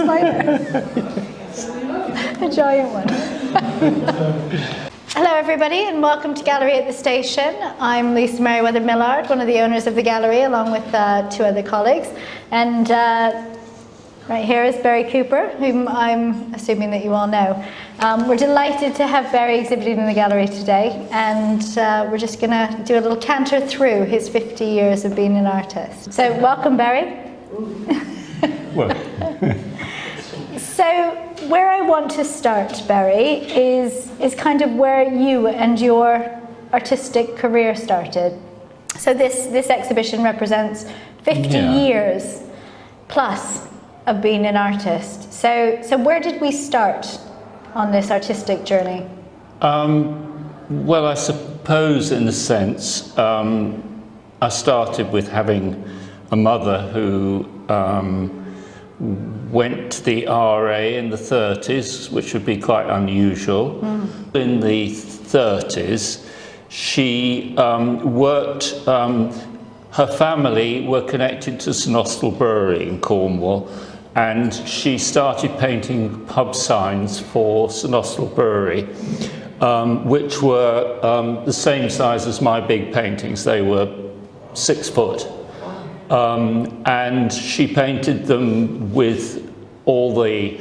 either. A giant one. Hello everybody and welcome to Gallery at the Station. I'm Lisa Merriweather Millard, one of the owners of the gallery, along with two other colleagues. And right here is Barry Cooper, whom I'm assuming that you all know. We're delighted to have Barry exhibiting in the gallery today, and we're just going to do a little canter through his 50 years of being an artist. So welcome, Barry. So where I want to start, Barry, is kind of where you and your artistic career started. So this exhibition represents 50 years plus of being an artist. So where did we start on this artistic journey? Well, I suppose in a sense, I started with having a mother who went to the RA in the 30s, which would be quite unusual. In the 30s, she worked, her family were connected to St Austell Brewery in Cornwall, and she started painting pub signs for St Austell Brewery, which were the same size as my big paintings. They were 6 foot. And she painted them with all the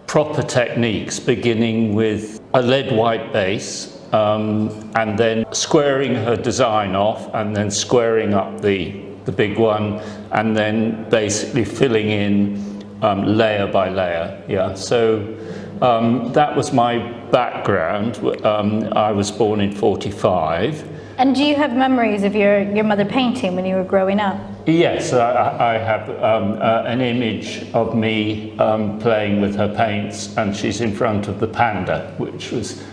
proper techniques, beginning with a lead white base, and then squaring her design off, and then squaring up the big one, and then basically filling in layer by layer. Yeah, so that was my background. I was born in 45. And do you have memories of your mother painting when you were growing up? Yes, I have an image of me playing with her paints, and she's in front of the Panda, which was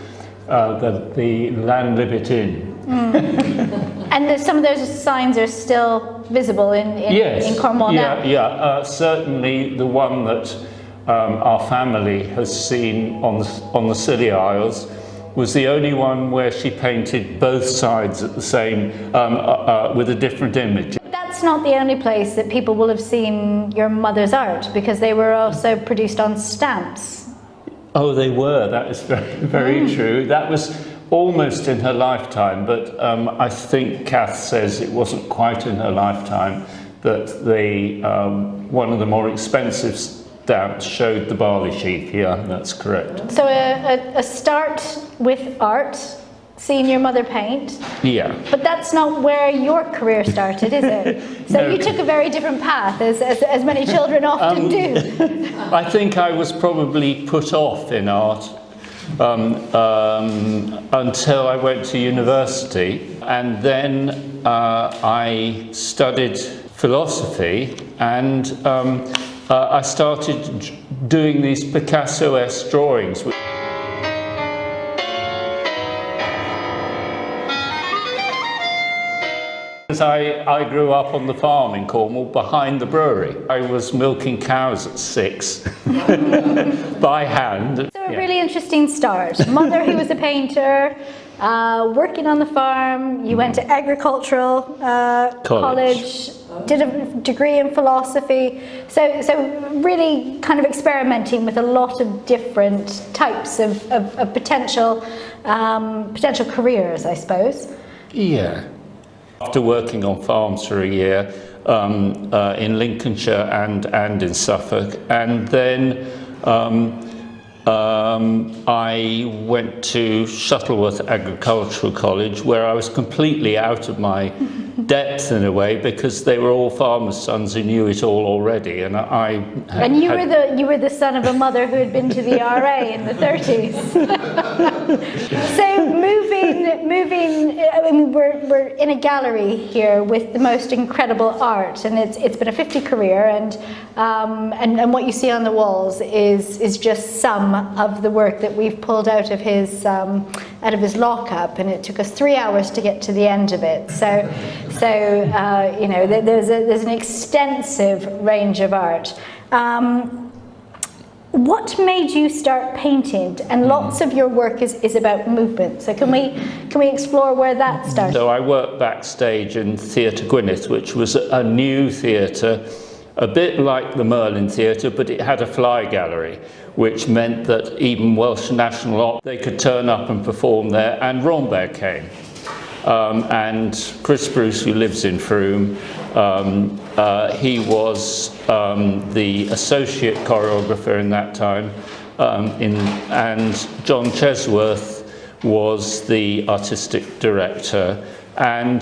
the Landlivit Inn. And some of those signs are still visible in Cornwall now? Yeah, certainly the one that our family has seen on the Scilly Isles was the only one where she painted both sides at the same, with a different image. That's not the only place that people will have seen your mother's art, because they were also produced on stamps. Oh, they were. That is very, very true. That was almost in her lifetime, but I think Kath says it wasn't quite in her lifetime, that one of the more expensive stamps showed the barley sheaf. Yeah, that's correct. So a start with art, seeing your mother paint. Yeah. But that's not where your career started, is it? So no. You took a very different path, as many children often do. I think I was probably put off in art until I went to university, and then I studied philosophy, and I started doing these Picasso-esque drawings. I grew up on the farm in Cornwall behind the brewery. I was milking cows at 6 by hand. So a really interesting start. Mother who was a painter, working on the farm. You went to agricultural college, did a degree in philosophy. So really kind of experimenting with a lot of different types of potential careers, I suppose. Yeah. After working on farms for a year in Lincolnshire and in Suffolk, and then I went to Shuttleworth Agricultural College, where I was completely out of my depth in a way, because they were all farmers' sons who knew it all already, and you were the son of a mother who had been to the RA in the 30s. So moving. I mean, we're in a gallery here with the most incredible art, and it's been a 50 career, and what you see on the walls is just some of the work that we've pulled out of his lockup, and it took us 3 hours to get to the end of it. So you know, there's an extensive range of art. What made you start painting? And lots of your work is about movement. So can we explore where that started? So I worked backstage in Theatre Gwynedd, which was a new theatre a bit like the Merlin Theatre, but it had a fly gallery, which meant that even Welsh National Opera, they could turn up and perform there, and Rambert came. And Chris Bruce, who lives in Frome, he was the associate choreographer in that time, and John Chesworth was the artistic director, and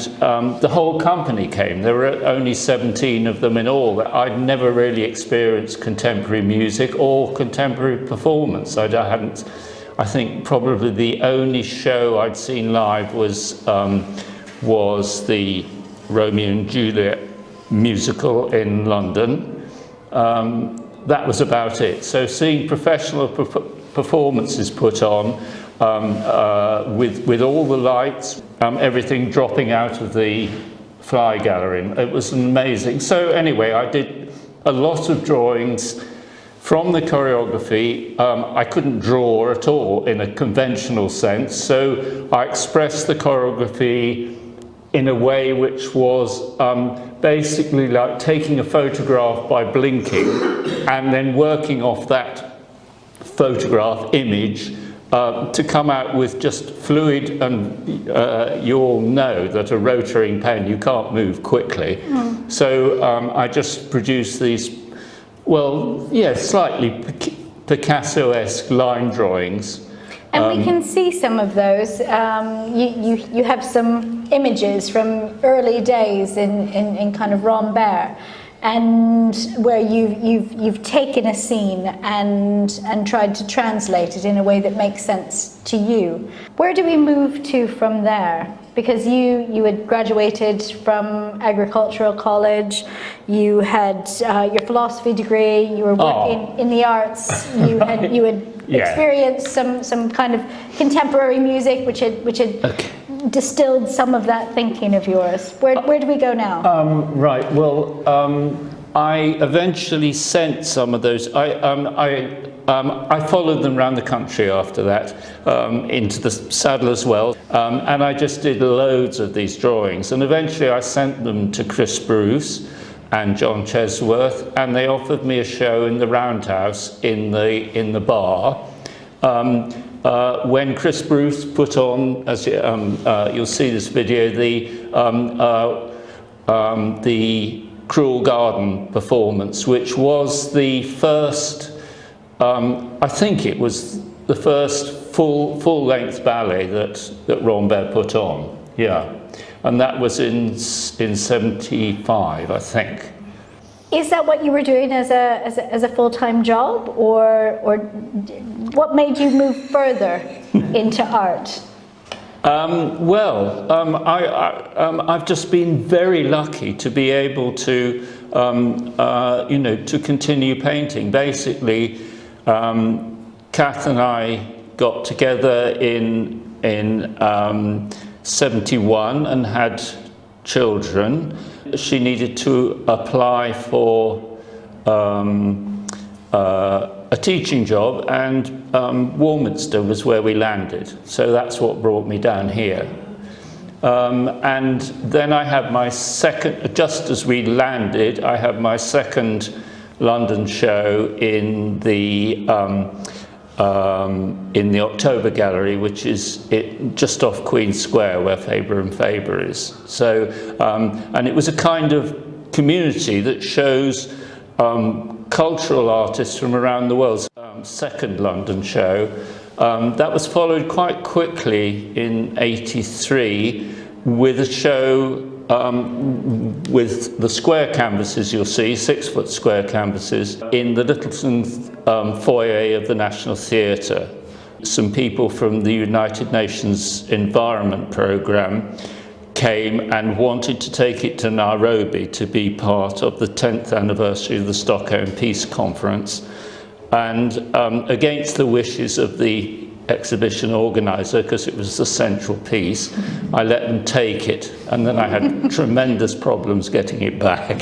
the whole company came. There were only 17 of them in all. I'd never really experienced contemporary music or contemporary performance. I think probably the only show I'd seen live was the Romeo and Juliet musical in London. That was about it. So seeing professional performances put on with all the lights, everything dropping out of the fly gallery, it was amazing. So anyway, I did a lot of drawings from the choreography. I couldn't draw at all in a conventional sense, so I expressed the choreography in a way which was basically like taking a photograph by blinking and then working off that photograph image to come out with just fluid, and you all know that a rotating pen, you can't move quickly. So I just produced these, well, yeah, slightly Picasso-esque line drawings. And we can see some of those. You have some images from early days in kind of Rambert, and where you've taken a scene and tried to translate it in a way that makes sense to you. Where do we move to from there? Because you had graduated from agricultural college, you had your philosophy degree, you were working in the arts, you had experienced some kind of contemporary music which had distilled some of that thinking of yours. Where do we go now? Right. Well, I eventually sent some of those. I followed them around the country after that, into the Sadler's Wells, and I just did loads of these drawings. And eventually I sent them to Chris Bruce and John Chesworth, and they offered me a show in the Roundhouse in the bar. When Chris Bruce put on, as you'll see this video, the Cruel Garden performance, which was the first, I think it was the first full-length ballet that Rambert put on, yeah. And that was in 75, I think. Is that what you were doing as a full-time job, or what made you move further into art? I've just been very lucky to be able to, to continue painting. Basically, Kath and I got together in 71 and had children. She needed to apply for a teaching job, and Warminster was where we landed. So that's what brought me down here. And then I had my second, just as we landed, I had my second London show in the October Gallery, which is just off Queen Square, where Faber and Faber is. So, and it was a kind of community that shows cultural artists from around the world. Second London show. That was followed quite quickly in '83 with a show with the square canvases, you'll see, 6-foot square canvases, in the Littleton foyer of the National Theatre. Some people from the United Nations Environment Programme came and wanted to take it to Nairobi to be part of the 10th anniversary of the Stockholm Peace Conference. And against the wishes of the exhibition organizer, because it was the central piece, I let them take it, and then I had tremendous problems getting it back.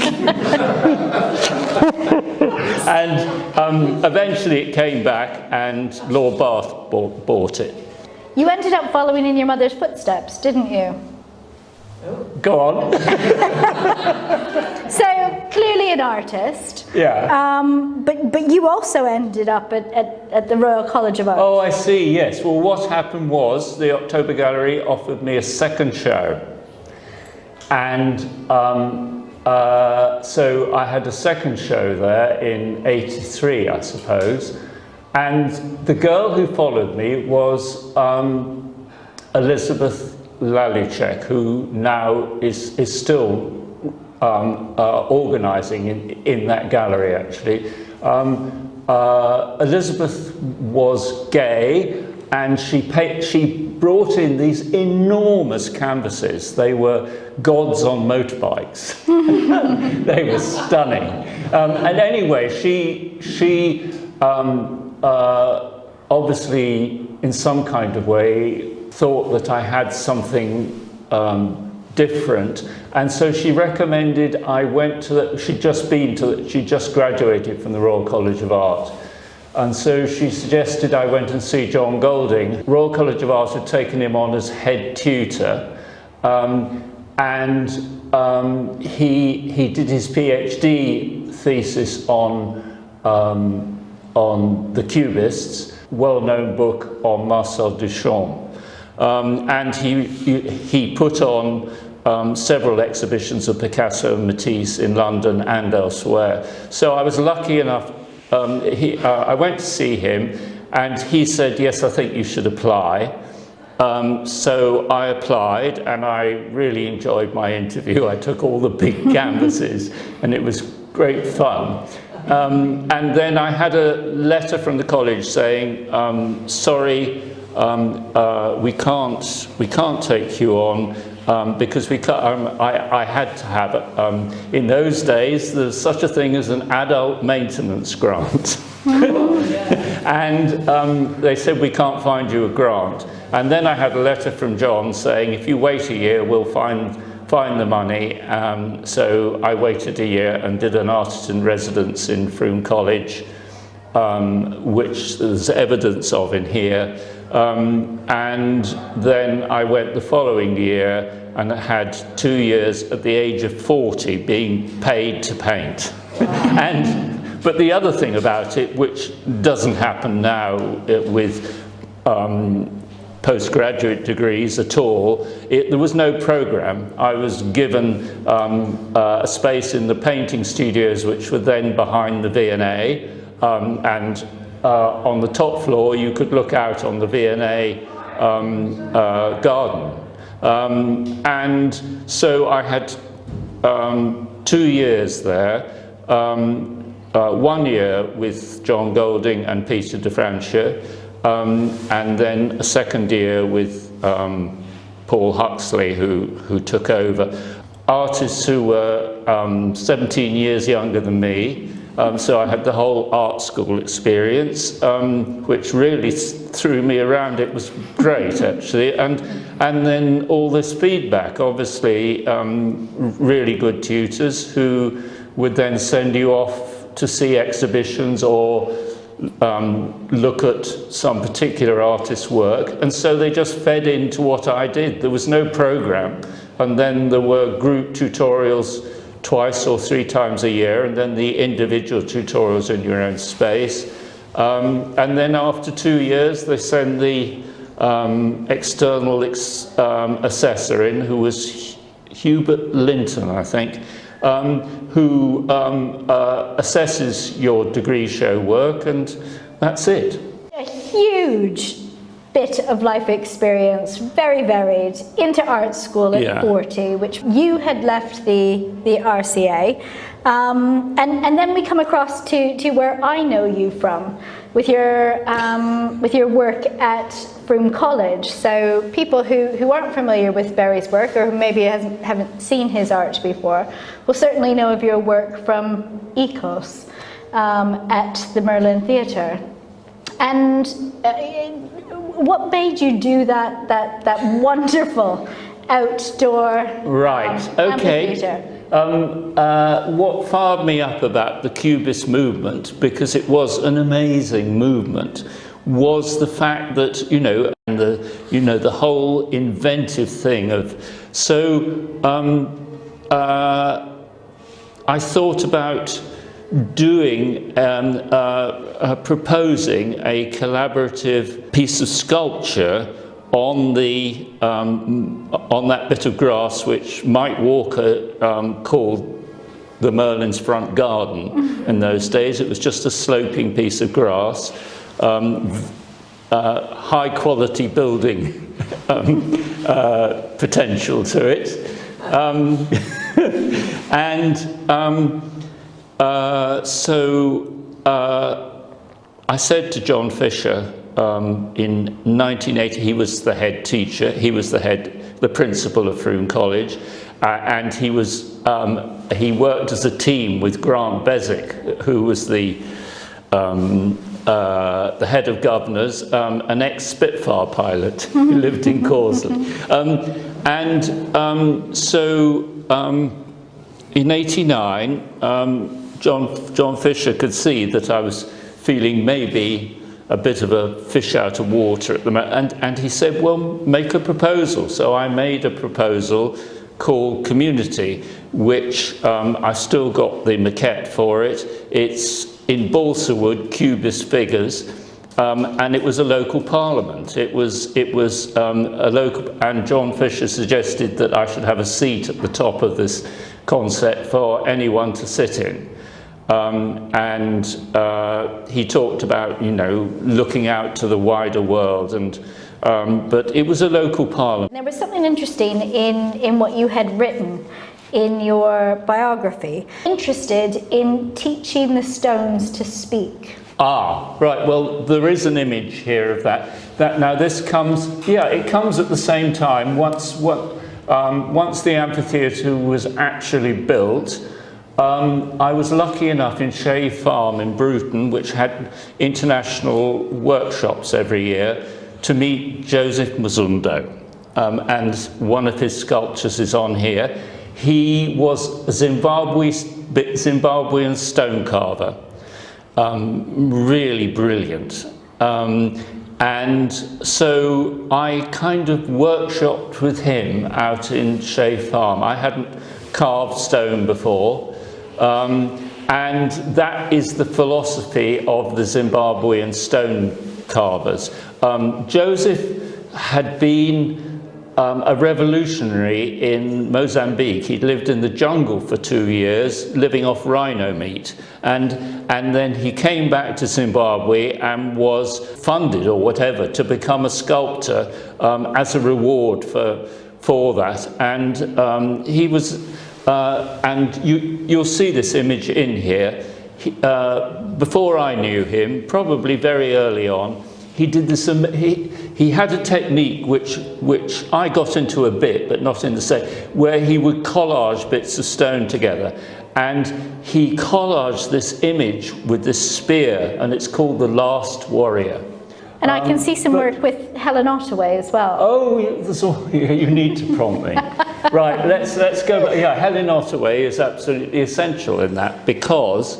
And eventually it came back, and Lord Bath bought it. You ended up following in your mother's footsteps, didn't you? Go on. So clearly an artist. Yeah. But you also ended up at the Royal College of Art. Oh, I see, yes. Well, what happened was the October Gallery offered me a second show. And so I had a second show there in '83, I suppose. And the girl who followed me was Elizabeth Lalicek, who now is still organising in that gallery, actually. Elizabeth was gay, and she brought in these enormous canvases. They were gods on motorbikes. They were stunning. And anyway, she obviously, in some kind of way, thought that I had something different, and so she recommended I went to she'd just graduated from the Royal College of Art, and so she suggested I went and see John Golding. Royal College of Art had taken him on as head tutor, and he did his PhD thesis on the Cubists, well-known book on Marcel Duchamp. And he put on several exhibitions of Picasso and Matisse in London and elsewhere. So I was lucky enough, I went to see him, and he said, yes, I think you should apply. So I applied, and I really enjoyed my interview. I took all the big canvases, and it was great fun. And then I had a letter from the college saying, sorry, we can't take you on because I had to have in those days there's such a thing as an adult maintenance grant. And they said we can't find you a grant. And then I had a letter from John saying if you wait a year we'll find the money. So I waited a year and did an artist in residence in Frome College, which there's evidence of in here. And then I went the following year and had 2 years at the age of 40 being paid to paint. But the other thing about it, which doesn't happen now with postgraduate degrees at all, there was no program. I was given a space in the painting studios, which were then behind the V&A, and on the top floor you could look out on the V&A garden. And so I had 2 years there, 1 year with John Golding and Peter de Francia, and then a second year with Paul Huxley, who took over. Artists who were 17 years younger than me, so I had the whole art school experience, which really threw me around. It was great, actually, and then all this feedback, obviously, really good tutors who would then send you off to see exhibitions or look at some particular artist's work, and so they just fed into what I did. There was no program, and then there were group tutorials twice or 3 times a year, and then the individual tutorials in your own space. And then after 2 years, they send the external assessor in, who was Hubert Linton, I think, who assesses your degree show work, and that's it. A huge bit of life experience, very varied, into art school at 40, which you had left the RCA, and then we come across to where I know you from, with your work at Frome College. So people who aren't familiar with Barry's work, or who maybe haven't seen his art before, will certainly know of your work from Ecos at the Merlin Theatre. And what made you do that wonderful outdoor amphitheatre? What fired me up about the Cubist movement, because it was an amazing movement, was the fact that, and the whole inventive thing of, I thought about doing, proposing a collaborative piece of sculpture on that bit of grass which Mike Walker called the Merlin's front garden. In those days it was just a sloping piece of grass, high quality building potential to it, I said to John Fisher in 1980, he was the head teacher, the principal of Frome College, and he worked as a team with Grant Beswick, who was the head of governors, an ex-Spitfire pilot who lived in Causley. In '89, John Fisher could see that I was feeling maybe a bit of a fish out of water at the moment, and he said, well, make a proposal. So I made a proposal called Community, which I've still got the maquette for it. It's in balsa wood, cubist figures, and it was a local parliament. It was a local, and John Fisher suggested that I should have a seat at the top of this concept for anyone to sit in. He talked about, looking out to the wider world, but it was a local parliament. There was something interesting in what you had written in your biography. Interested in teaching the stones to speak. Ah, right. Well, there is an image here of that. Now this comes, it comes at the same time. Once the amphitheatre was actually built, I was lucky enough in Shea Farm in Bruton, which had international workshops every year, to meet Joseph Mazundo, and one of his sculptures is on here. He was a Zimbabwean stone carver, really brilliant. And so I kind of workshopped with him out in Shea Farm. I hadn't carved stone before, and that is the philosophy of the Zimbabwean stone carvers. Joseph had been a revolutionary in Mozambique. He'd lived in the jungle for 2 years, living off rhino meat, and then he came back to Zimbabwe and was funded or whatever to become a sculptor as a reward for that. And he was, and you'll see this image in here. Before I knew him, probably very early on, he did this. He had a technique which I got into a bit, but not in the same, where he would collage bits of stone together, and he collaged this image with this spear, and it's called The Last Warrior. And I can see some work with Helen Ottaway as well. Oh, you need to prompt me. Right, let's go back. Yeah, Helen Ottaway is absolutely essential in that, because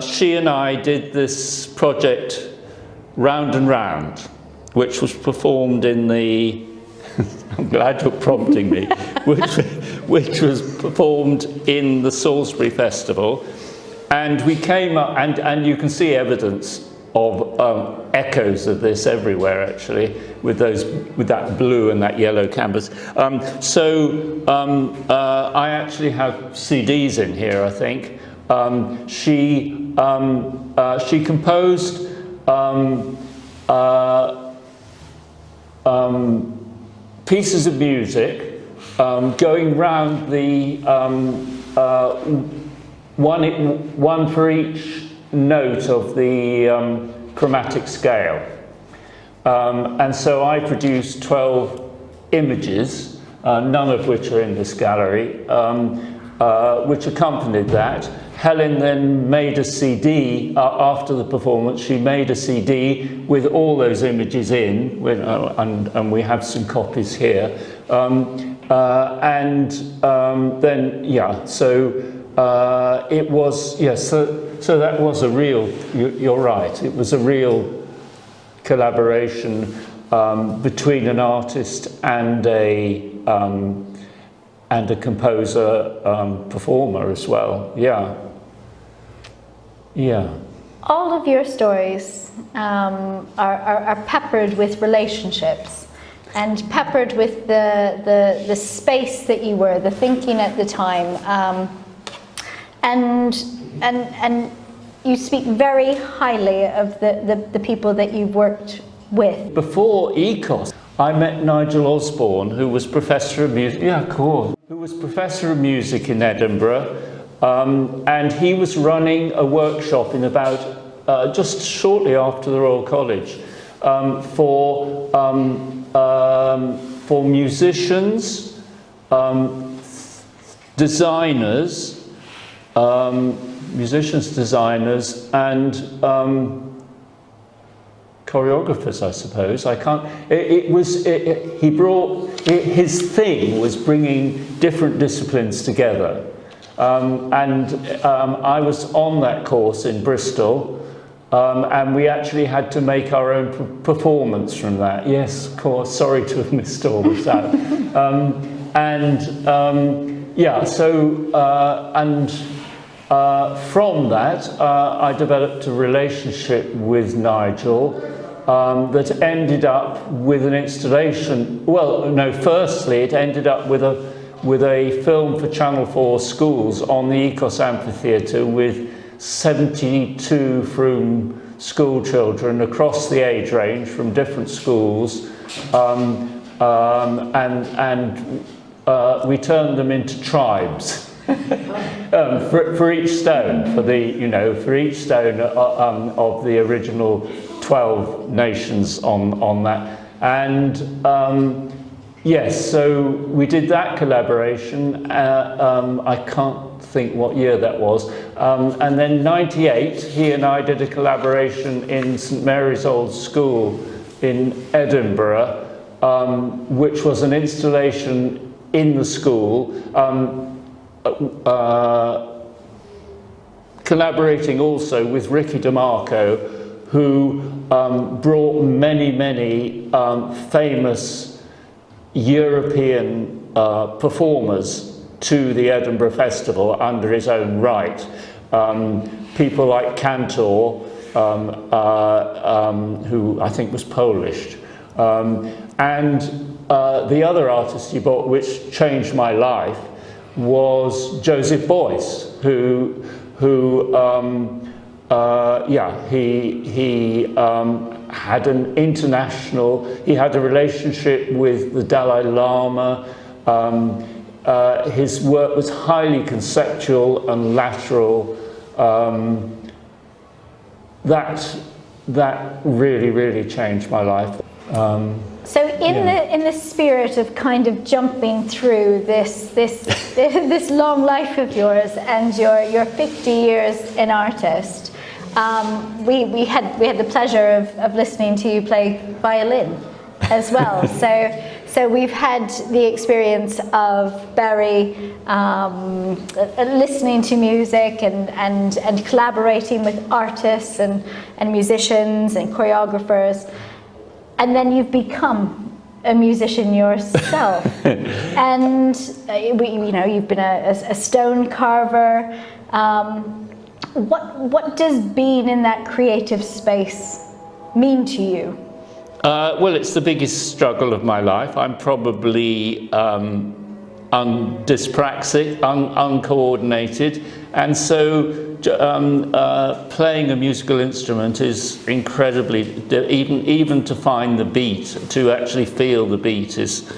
she and I did this project Round and Round, which was performed in the I'm glad you're prompting me which was performed in the Salisbury Festival, and we came up, and you can see evidence of echoes of this everywhere actually, with that blue and that yellow canvas. I actually have CDs in here, I think. She composed pieces of music going round the one for each note of the chromatic scale, and so I produced 12 images, none of which are in this gallery, which accompanied that. Helen then made a CD after the performance. She made a CD with all those images in, and we have some copies here. So it was, yes, so that was a real, you're right, it was a real collaboration between an artist and a composer, performer as well. Yeah. All of your stories are peppered with relationships, and peppered with the space that you were, the thinking at the time, and you speak very highly of the people that you've worked with. Before ECOS, I met Nigel Osborne, who was professor of music. Yeah, cool. Who was professor of music in Edinburgh, and he was running a workshop in about just shortly after the Royal College for musicians, designers, designers, and choreographers, I suppose. I can't. He brought his thing was bringing different disciplines together, and I was on that course in Bristol. And we actually had to make our own performance from that. Yes, of course, sorry to have missed all of that. Yeah, so, from that, I developed a relationship with Nigel that ended up with an installation. Well, no, firstly, it ended up with a film for Channel 4 schools on the ECOS Amphitheatre with 72 Frome school children across the age range from different schools, and we turned them into tribes for each stone, for each stone of the original 12 nations on that, and yes, so we did that collaboration. I can't think what year that was, and then 98 he and I did a collaboration in St Mary's Old School in Edinburgh, which was an installation in the school, collaborating also with Ricky DeMarco, who brought many famous European performers to the Edinburgh Festival under his own right. People like Cantor, who I think was Polish, and the other artist he brought, which changed my life, was Joseph Boyce, who had an international. He had a relationship with the Dalai Lama. His work was highly conceptual and lateral. That really changed my life. So in the spirit of kind of jumping through this long life of yours and your 50 years in artist, we had the pleasure of listening to you play violin as well. So we've had the experience of Barry listening to music and collaborating with artists and musicians and choreographers, and then you've become a musician yourself. And you've been a stone carver. What does being in that creative space mean to you? Well, it's the biggest struggle of my life. I'm probably dyspraxic, uncoordinated, and so playing a musical instrument is incredibly, even to find the beat, to actually feel the beat is.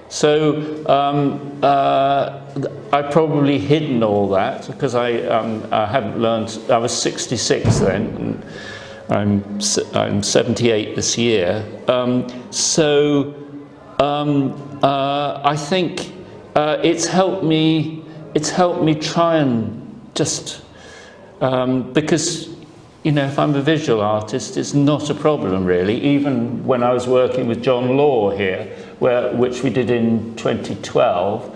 So I've probably hidden all that because I hadn't learned. I was 66 then. And I'm 78 this year. I think it's helped me. It's helped me try and just because if I'm a visual artist, it's not a problem really. Even when I was working with John Law here, which we did in 2012,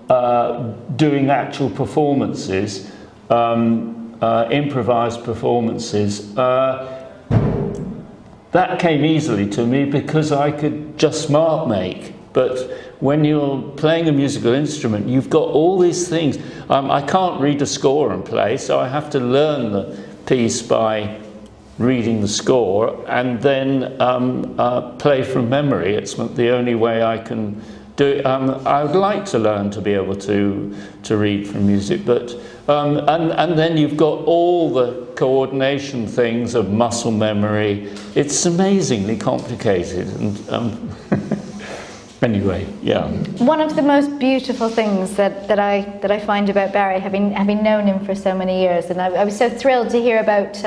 doing actual performances, improvised performances, that came easily to me because I could just mark make. But when you're playing a musical instrument, you've got all these things. I can't read a score and play, so I have to learn the piece by reading the score and then play from memory. It's the only way I can do it. I would like to learn to be able to read from music, but and then you've got all the coordination things of muscle memory. It's amazingly complicated, and anyway, yeah. One of the most beautiful things that I find about Barry, having known him for so many years, and I was so thrilled to hear about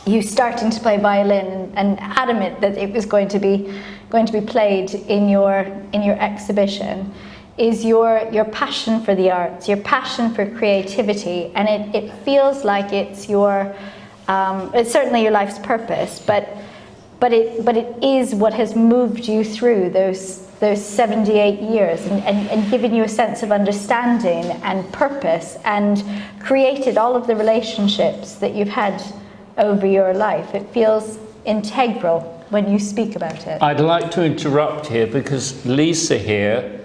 you starting to play violin and adamant that it was going to be played in your exhibition, is your passion for the arts, your passion for creativity, and it feels like it's it's certainly your life's purpose, but it is what has moved you through those 78 years and given you a sense of understanding and purpose and created all of the relationships that you've had over your life. It feels integral when you speak about it. I'd like to interrupt here because Lisa here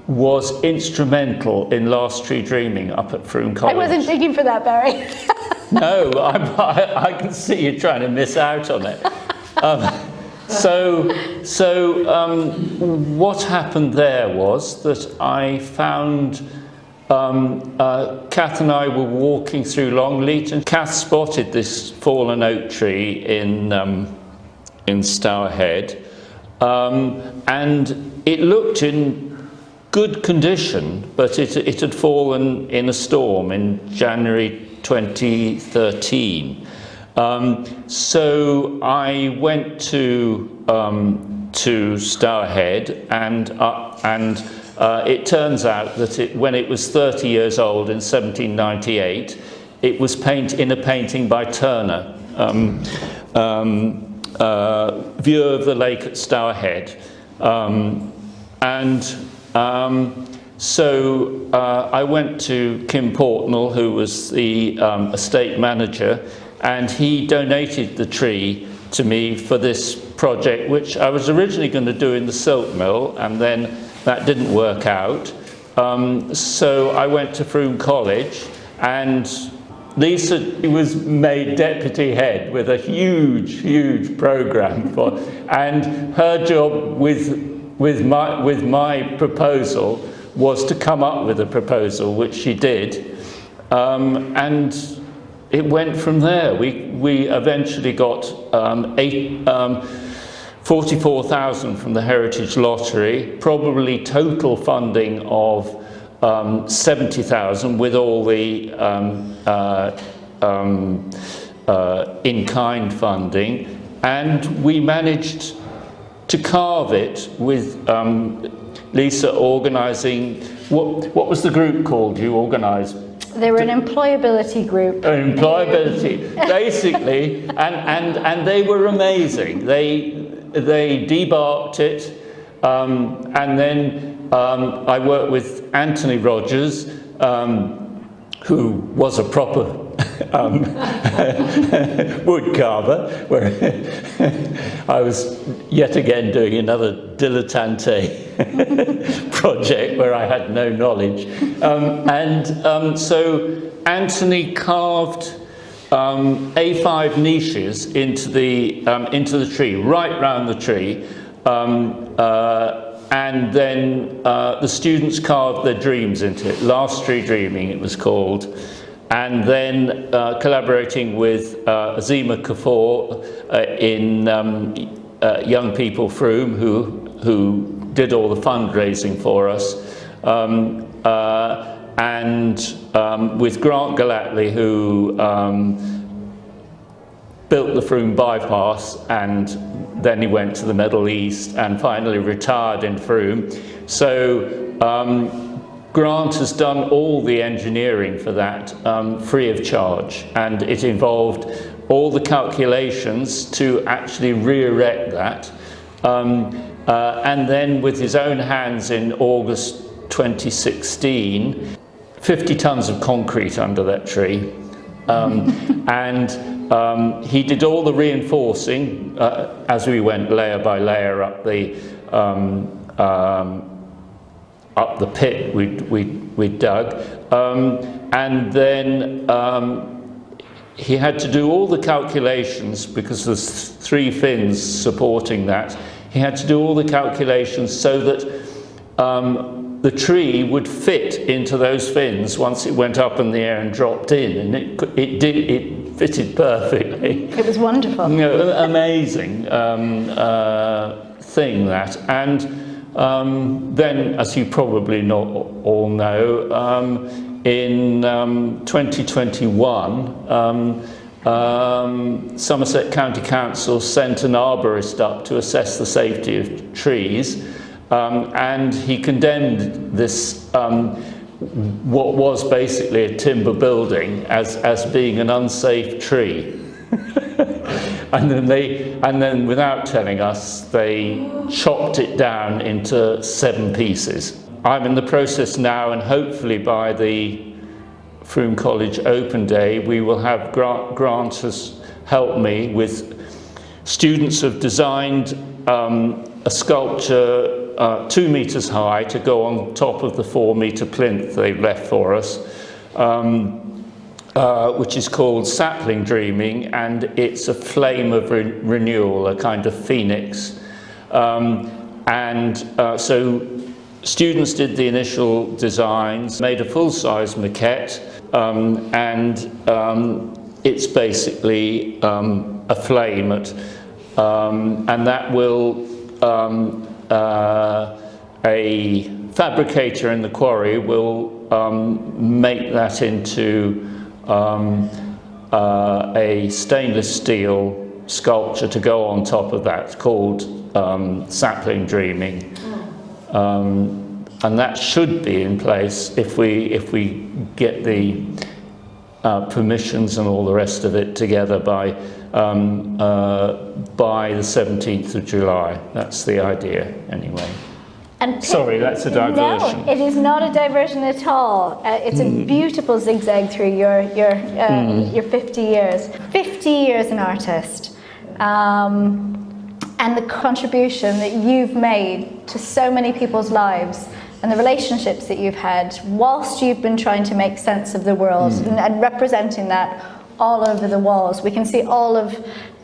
was instrumental in Last Tree Dreaming up at Frome College. I wasn't digging for that, Barry. No, I can see you trying to miss out on it. What happened there was that I found Kath and I were walking through Longleat, and Kath spotted this fallen oak tree in Stour Head, and it looked in good condition, but it had fallen in a storm in January 2013. So I went to Stour Head, and it turns out that when it was 30 years old in 1798, it was in a painting by Turner, View of the Lake at Stour Head. So I went to Kim Portnell, who was the estate manager, and he donated the tree to me for this project, which I was originally going to do in the silk mill, and then that didn't work out. So I went to Frome College, and Lisa was made deputy head with a huge program and her job with my proposal was to come up with a proposal, which she did, and it went from there. We eventually got 44,000 from the Heritage Lottery, probably total funding of 70,000 with all the in-kind funding, and we managed to carve it with Lisa organising, what was the group called you organised? They were an employability group. Employability, basically, and they were amazing. They debarked it, and then I worked with Anthony Rogers, who was a proper wood carver, where I was yet again doing another dilettante project where I had no knowledge. So Anthony carved A5 niches into the tree, right round the tree, and then the students carved their dreams into it. Last Tree Dreaming, it was called. And then collaborating with Azima Kapoor in Young People Frome, who did all the fundraising for us, and with Grant Gallatley, who built the Frome bypass, and then he went to the Middle East and finally retired in Frome. So Grant has done all the engineering for that free of charge, and it involved all the calculations to actually re-erect that. And then with his own hands in August 2016, 50 tons of concrete under that tree. And he did all the reinforcing as we went layer by layer up the pit we dug, and then he had to do all the calculations because there's 3 fins supporting that. He had to do all the calculations so that the tree would fit into those fins once it went up in the air and dropped in, and it fitted perfectly. It was wonderful. You know, amazing thing that. And then, as you probably all know, in 2021, Somerset County Council sent an arborist up to assess the safety of trees, and he condemned this, what was basically a timber building, as being an unsafe tree. And then without telling us, they chopped it down into 7 pieces. I'm in the process now, and hopefully by the Frome College Open Day, we will have Grant has helped me with. Students have designed a sculpture 2 meters high to go on top of the 4-meter plinth they've left for us, which is called Sapling Dreaming, and it's a flame of renewal, a kind of phoenix. So students did the initial designs, made a full-size maquette, and it's basically a flame, and that will a fabricator in the quarry will make that into a stainless steel sculpture to go on top of that, called Sapling Dreaming. And that should be in place if we get the permissions and all the rest of it together by the 17th of July. That's the idea, anyway. And sorry, that's a diversion. No, it is not a diversion at all. It's a beautiful zigzag through your 50 years. 50 years an artist, and the contribution that you've made to so many people's lives, and the relationships that you've had whilst you've been trying to make sense of the world and representing that all over the walls. We can see all of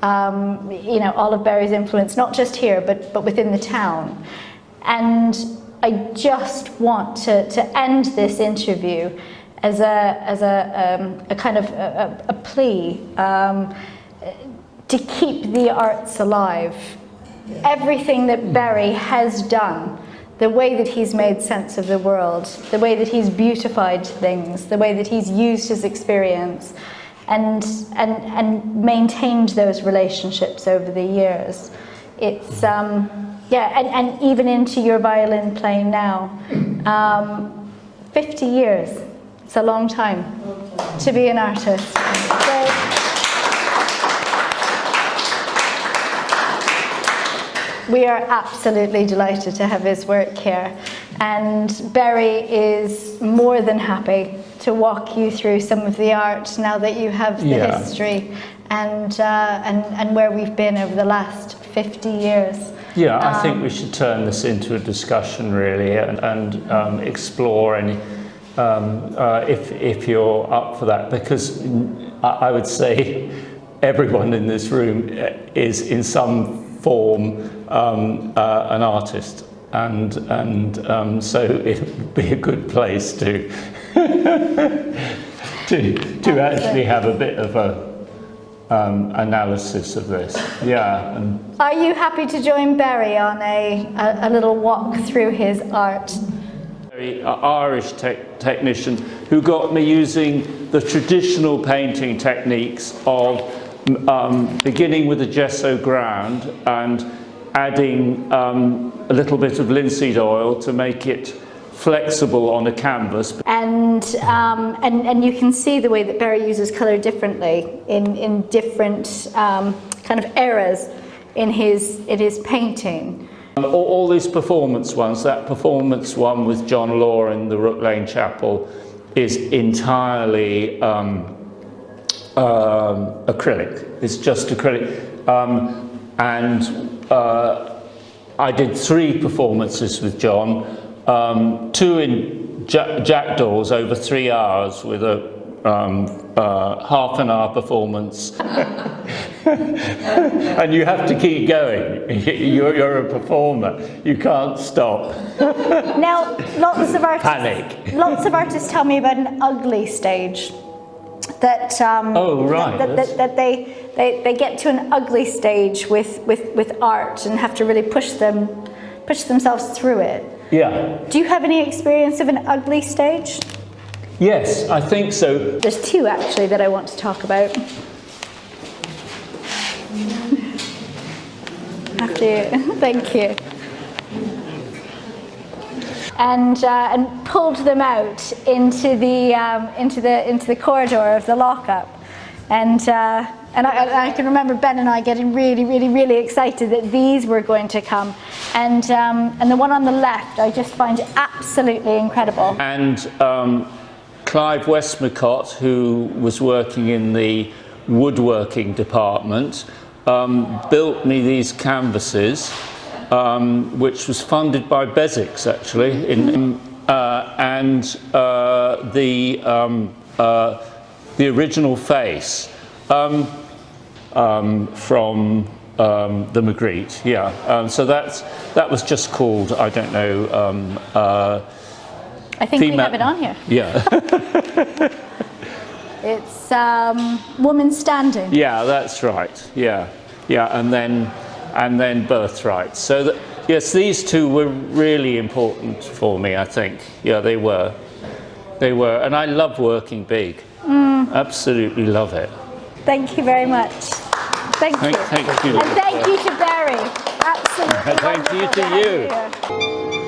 all of Barry's influence, not just here but within the town. And I just want to end this interview as a kind of a plea to keep the arts alive. Everything that Barry has done, the way that he's made sense of the world, the way that he's beautified things, the way that he's used his experience and maintained those relationships over the years. It's and even into your violin playing now. 50 years, it's a long time to be an artist. So, we are absolutely delighted to have his work here, and Barry is more than happy to walk you through some of the art now that you have the history and where we've been over the last 50 years. Yeah, I think we should turn this into a discussion really, and explore any if you're up for that, because I would say everyone in this room is in some form an artist, and so it would be a good place to actually have a bit of a analysis of this. Yeah. Are you happy to join Barry on a little walk through his art? Very Irish technician who got me using the traditional painting techniques of beginning with a gesso ground and adding a little bit of linseed oil to make it flexible on a canvas. And you can see the way that Barry uses colour differently in different kind of eras in his painting. All these performance ones, that performance one with John Law in the Rook Lane Chapel is entirely acrylic. It's just acrylic. I did 3 performances with John, 2 in jackdaws over 3 hours with a half an hour performance. And you have to keep going. You're a performer. You can't stop. Now, lots of artists tell me about an ugly stage. That that they get to an ugly stage with art and have to really push themselves through it. Yeah. Do you have any experience of an ugly stage? Yes, I think so. There's 2 actually that I want to talk about. After you. Thank you. And pulled them out into the corridor of the lockup, and I can remember Ben and I getting really excited that these were going to come, and the one on the left I just find absolutely incredible. And Clive Westmacott, who was working in the woodworking department, built me these canvases. Which was funded by Beswick's actually, and the original face from the Magritte, yeah. So that was just called, I don't know. I think we have it on here. Yeah. It's Woman Standing. Yeah, that's right. Yeah, and then Birthright. So yes, these 2 were really important for me, I think. Yeah, they were. And I love working big. Absolutely love it. Thank you very much. Thank you. Thank you. And thank you to Barry. Absolutely. Thank you to you.